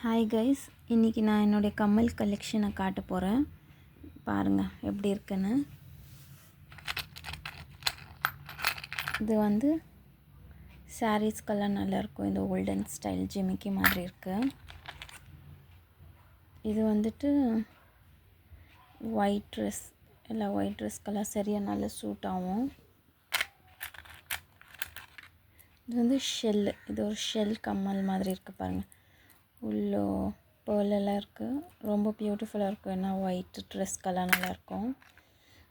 Hi guys, இன்றைக்கி நான் என்னுடைய கம்மல் கலெக்ஷனை காட்ட போகிறேன். பாருங்கள் எப்படி இருக்குன்னு. இது வந்து சாரீஸ்க்கெல்லாம் நல்லாயிருக்கும். இந்த கோல்டன் ஸ்டைல் ஜிமிக்கி மாதிரி இருக்குது. இது வந்துட்டு ஒயிட் ட்ரெஸ், எல்லா ஒயிட் ட்ரெஸ்க்கெல்லாம் சரியாக நல்லா சூட் ஆகும். இது வந்து ஷெல்லு, இது ஒரு ஷெல் கம்மல் மாதிரி இருக்குது பாருங்கள். உள்ளே பேர்லெல்லாம் இருக்குது. ரொம்ப பியூட்டிஃபுல்லாக இருக்கும். ஏன்னா ஒயிட் ட்ரெஸ்க்கெல்லாம் நல்லாயிருக்கும்.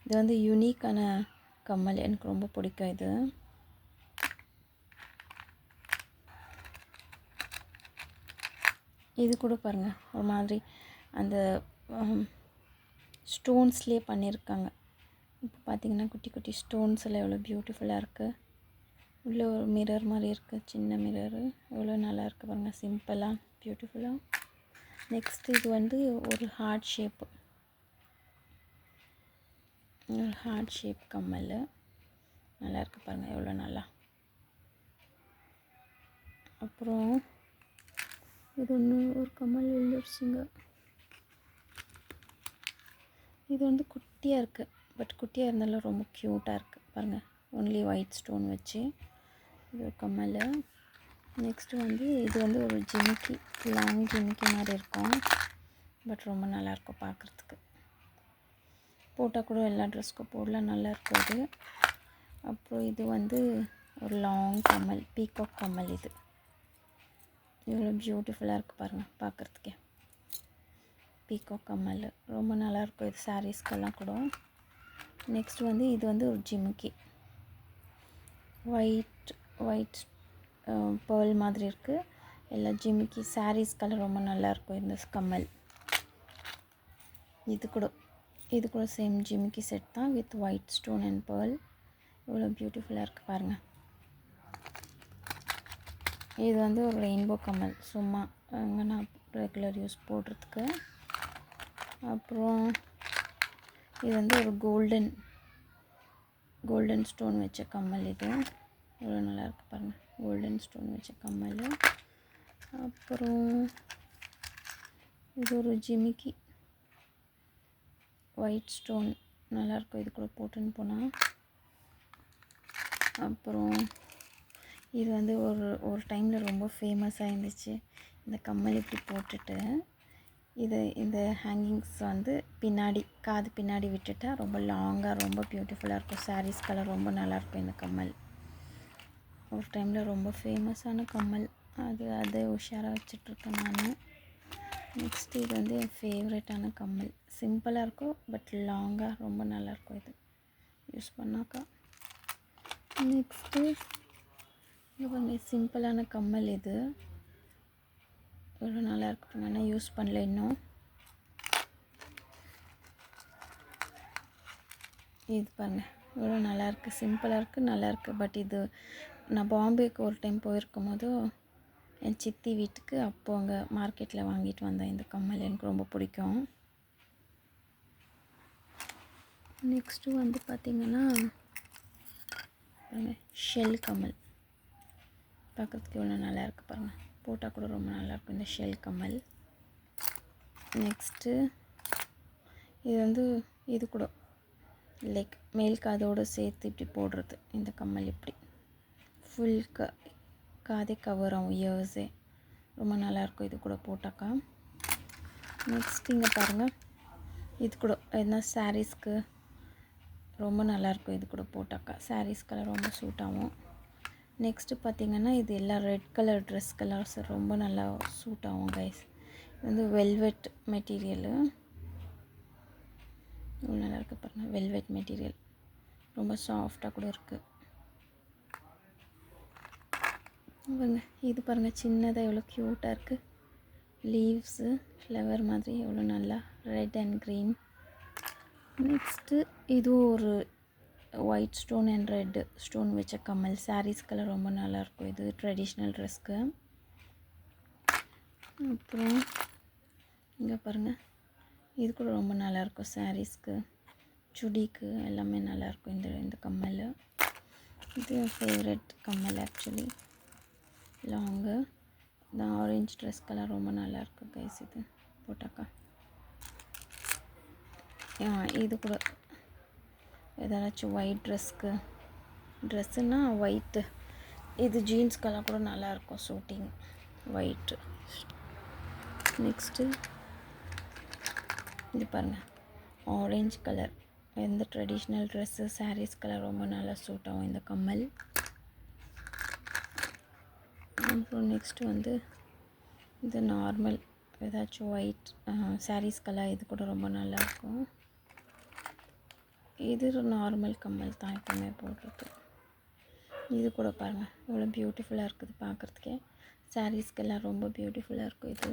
இது வந்து யூனிக்கான கம்மல், எனக்கு ரொம்ப பிடிக்கும். இது கூட பாருங்கள், ஒரு மாதிரி அந்த ஸ்டோன்ஸ்லேயே பண்ணியிருக்காங்க. இப்போ பார்த்திங்கன்னா குட்டி குட்டி ஸ்டோன்ஸ் எல்லாம் எவ்வளோ பியூட்டிஃபுல்லாக இருக்குது. உள்ளே ஒரு மிரர் மாதிரி இருக்குது, சின்ன மிரரு. எவ்வளோ நல்லா இருக்குது பாருங்கள், சிம்பிளாக பியூட்டிஃபுல்லாக. நெக்ஸ்ட் இது வந்து ஒரு ஹார்ட் ஷேப்பு, ஒரு ஹார்ட் ஷேப் கம்மல். நல்லா இருக்குது பாருங்கள், எவ்வளோ நல்லா. அப்புறம் இது ஒன்று ஒரு கம்மல் விழுந்துருச்சுங்க. இது வந்து குட்டியாக இருக்குது, பட் குட்டியாக இருந்தாலும் ரொம்ப க்யூட்டாக இருக்குது பாருங்கள். ஒன்லி ஒயிட் ஸ்டோன் வச்சு இது ஒரு கம்மல். நெக்ஸ்ட்டு வந்து இது வந்து ஒரு ஜிமிக்கி, லாங் ஜிமிக்கி மாதிரி இருக்கும், பட் ரொம்ப நல்லாயிருக்கும் பார்க்குறதுக்கு. போட்டால் கூட எல்லா ட்ரெஸ்க்கும் போடலாம், நல்லாயிருக்கும் இது. அப்புறம் இது வந்து ஒரு லாங் கம்மல், பீகாக் கம்மல். இது இவ்வளோ பியூட்டிஃபுல்லாக இருக்குது பாருங்கள் பார்க்குறதுக்கே. பீகாக் கம்மல் ரொம்ப நல்லாயிருக்கும். இது சாரீஸ்க்கெல்லாம் கூட. நெக்ஸ்ட் வந்து இது வந்து ஒரு ஜிமிக்கி, ஒயிட் பேர்ல் மாதிரி இருக்குது. எல்லா ஜிமிக்கி சாரீஸ்க்கெல்லாம் ரொம்ப நல்லாயிருக்கும் இந்த கம்மல். இது கூட சேம் ஜிமிக்கி செட் தான், with white stone and pearl. இவ்வளோ பியூட்டிஃபுல்லாக இருக்குது பாருங்கள். இது வந்து ஒரு ரெயின்போ கம்மல், சும்மா அங்கே நான் ரெகுலர் யூஸ் போடுறதுக்கு. அப்புறம் இது வந்து ஒரு கோல்டன் ஸ்டோன் வச்ச கம்மல். இது எவ்வளோ நல்லாயிருக்கு பாருங்கள், கோல்டன் ஸ்டோன் வச்ச கம்மல். அப்புறம் இது ஒரு ஜிமிக்கி, ஒயிட் ஸ்டோன், நல்லாயிருக்கும். இது கூட போட்டுன்னு போனால். அப்புறம் இது வந்து ஒரு டைமில் ரொம்ப ஃபேமஸாக இருந்துச்சு. இந்த கம்மல் இப்படி போட்டுட்டு இந்த ஹேங்கிங்ஸ் வந்து பின்னாடி, காது பின்னாடி விட்டுட்டா ரொம்ப லாங்காக ரொம்ப பியூட்டிஃபுல்லாக இருக்கும். சாரீஸ்க்கெல்லாம் ரொம்ப நல்லாயிருக்கும் இந்த கம்மல். ஒரு டைமில் ரொம்ப ஃபேமஸான கம்மல் அது உஷாராக வச்சிட்ருக்கேன் நான். நெக்ஸ்ட்டு இது வந்து என் ஃபேவரட்டான கம்மல். சிம்பிளாக இருக்கும், பட் லாங்காக ரொம்ப நல்லாயிருக்கும் இது யூஸ் பண்ணாக்கா. நெக்ஸ்ட்டு இது வந்து சிம்பிளான கம்மல். இது எவ்வளோ நல்லா இருக்கு, நான் யூஸ் பண்ணல இன்னும். இது பாருங்கள், எவ்வளோ நல்லாயிருக்கு, சிம்பிளாக இருக்குது, நல்லாயிருக்கு. பட் இது நான் பாம்பேக்கு ஒரு டைம் போயிருக்கும் போது என் சித்தி வீட்டுக்கு, அப்போது அங்கே மார்க்கெட்டில் வாங்கிட்டு வந்தேன் இந்த கம்மல். எனக்கு ரொம்ப பிடிக்கும். நெக்ஸ்ட்டு வந்து பார்த்திங்கன்னா ஷெல் கம்மல். பார்க்குறதுக்கு எவ்வளோ நல்லா இருக்குது பாருங்கள், போட்டால் கூட ரொம்ப நல்லாயிருக்கும் இந்த ஷெல் கம்மல். நெக்ஸ்ட்டு இது வந்து இது கூட லைக் மேல் காதோடு சேர்த்து இப்படி போடுறது இந்த கம்மல். இப்படி ஃபுல் காதே கவர் ஆகும், இயர்ஸே. ரொம்ப நல்லாயிருக்கும் இது கூட போட்டாக்கா. நெக்ஸ்ட் இங்கே பாருங்கள், இது கூட என்ன சாரீஸ்க்கு ரொம்ப நல்லாயிருக்கும். இது கூட போட்டாக்கா சாரீஸ்க்கெல்லாம் ரொம்ப சூட் ஆகும். நெக்ஸ்ட்டு பார்த்திங்கன்னா இது எல்லாம் ரெட் கலர் ட்ரெஸ் கலர்ஸ் ரொம்ப நல்லா சூட் ஆகும் கைஸ். இது வந்து வெல்வெட் மெட்டீரியலு, இவ்வளோ நல்லா இருக்குது பாருங்கள். வெல்வெட் மெட்டீரியல் ரொம்ப சாஃப்டாக கூட இருக்குது. இது பாருங்கள், சின்னதாக எவ்வளோ க்யூட்டாக இருக்குது. லீவ்ஸு, ஃப்ளவர் மாதிரி எவ்வளோ நல்லா, ரெட் அண்ட் க்ரீன். நெக்ஸ்ட்டு இதுவும் ஒரு white stone and red stone வச்ச கம்மல். சாரீஸ்க்கெல்லாம் ரொம்ப நல்லாயிருக்கும் இது, ட்ரெடிஷ்னல் ட்ரெஸ்க்கு. அப்புறம் இங்கே பாருங்கள், இது கூட ரொம்ப நல்லாயிருக்கும் சாரீஸ்க்கு, சுடிக்கு எல்லாமே நல்லாயிருக்கும் இந்த கம்மல். இது என் ஃபேவரட் கம்மல் ஆக்சுவலி. லாங்கு இந்த ஆரஞ்ச் ட்ரெஸ்க்கெல்லாம் ரொம்ப நல்லாயிருக்கு கைஸ் இது போட்டாக்கா. இது கூட ஏதாச்சும் ஒயிட் ட்ரெஸ்ஸுன்னா ஒயிட்டு, இது ஜீன்ஸ்க்கெல்லாம் கூட நல்லாயிருக்கும் சூட்டிங் ஒயிட்டு. நெக்ஸ்ட்டு இது பாருங்கள், ஆரஞ்ச் கலர். எந்த ட்ரெடிஷ்னல் ட்ரெஸ்ஸு சாரீஸ்க்கெல்லாம் ரொம்ப நல்லா சூட் ஆகும் இந்த கம்மல். அப்புறம் நெக்ஸ்ட்டு வந்து இது நார்மல் ஏதாச்சும் ஒயிட் சாரீஸ்க்கெல்லாம் இது கூட ரொம்ப நல்லாயிருக்கும். இது ஒரு நார்மல் கம்மல் தான் எப்போவுமே போடுறது. இது கூட பாருங்கள் எவ்வளோ பியூட்டிஃபுல்லாக இருக்குது பார்க்குறதுக்கே. சாரீஸ்க்கெல்லாம் ரொம்ப பியூட்டிஃபுல்லாக இருக்கும் இது.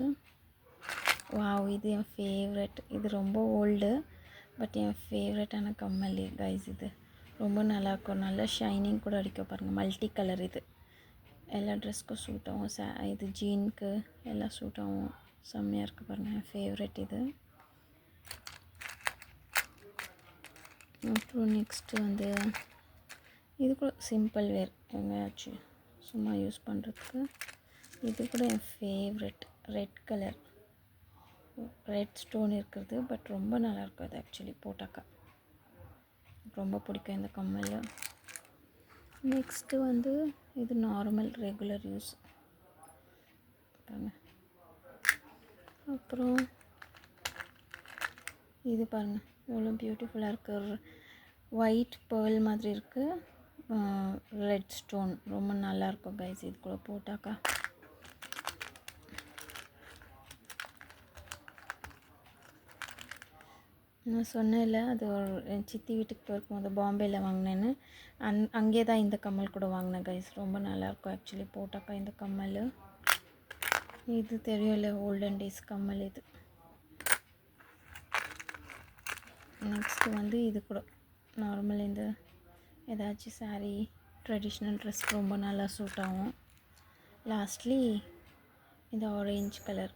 வாவ், இது என் ஃபேவரெட். இது ரொம்ப ஓல்டு பட் என் ஃபேவரட்டான கம்மல் கைஸ். இது ரொம்ப நல்லாயிருக்கும், நல்லா ஷைனிங் கூட அடிக்க பாருங்கள். மல்டி கலர், இது எல்லா ட்ரெஸ்க்கும் சூட் ஆகும். இது ஜீனுக்கு எல்லாம் சூட் ஆகும். செம்மையாக இருக்குது பாருங்கள், என் ஃபேவரெட் இது. அப்புறம் நெக்ஸ்ட்டு வந்து இது கூட சிம்பிள் வேர் எங்கேயாச்சும் சும்மா யூஸ் பண்ணுறதுக்கு. இது கூட என் favourite red colour, red stone இருக்கிறது. பட் ரொம்ப நல்லாயிருக்கும் அது ஆக்சுவலி போட்டாக்கா. ரொம்ப பிடிக்கும் இந்த கம்மல். நெக்ஸ்ட்டு வந்து இது நார்மல் ரெகுலர் யூஸ். அப்புறம் இது பாருங்கள் எவ்வளோ பியூட்டிஃபுல்லாக இருக்குது. ஒயிட் பேர்ல் மாதிரி இருக்குது, ரெட் ஸ்டோன். ரொம்ப நல்லாயிருக்கும் கைஸ் இது கூட போட்டாக்கா. நான் சொன்னேன்ல, அது ஒரு என் சித்தி வீட்டுக்கு போயிருக்கும்போது பாம்பேயில் வாங்கினேன்னு. அங்கே தான் இந்த கம்மல் கூட வாங்கினேன் கைஸ். ரொம்ப நல்லாயிருக்கும் ஆக்சுவலி போட்டாக்கா இந்த கம்மல். இது தெரியல, ஓல்டன் டேஸ் கம்மல் இது. நெக்ஸ்ட்டு வந்து இது கூட நார்மல் இந்த ஏதாச்சும் சாரீ ட்ரெடிஷ்னல் ட்ரெஸ் ரொம்ப நல்லா சூட் ஆகும். லாஸ்ட்லி இந்த ஆரேஞ்ச் கலர்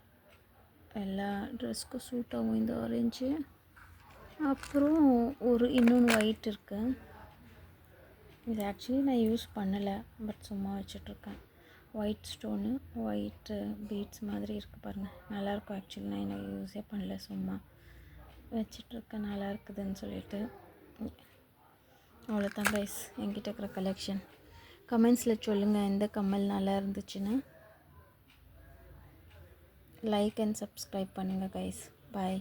எல்லா ட்ரெஸ்க்கும் சூட் ஆகும் இந்த ஆரேஞ்சு. அப்புறம் இன்னொன்று ஒயிட் இருக்குது. இது ஆக்சுவலி நான் யூஸ் பண்ணலை பட் சும்மா வச்சிட்ருக்கேன். ஒயிட் ஸ்டோனு, ஒயிட்டு பீட்ஸ் மாதிரி இருக்குது பாருங்கள், நல்லாயிருக்கும் ஆக்சுவலி. நான் என்ன யூஸே பண்ணல, சும்மா வச்சிட்ருக்கேன் நல்லா இருக்குதுன்னு சொல்லிட்டு. அவ்வளோதான் கைஸ் என்கிட்ட இருக்கிற கலெக்ஷன். கமெண்ட்ஸில் சொல்லுங்கள் எந்த கம்மல் நல்லா இருந்துச்சுன்னு. லைக் அண்ட் சப்ஸ்கிரைப் பண்ணுங்கள் கைஸ். பாய்.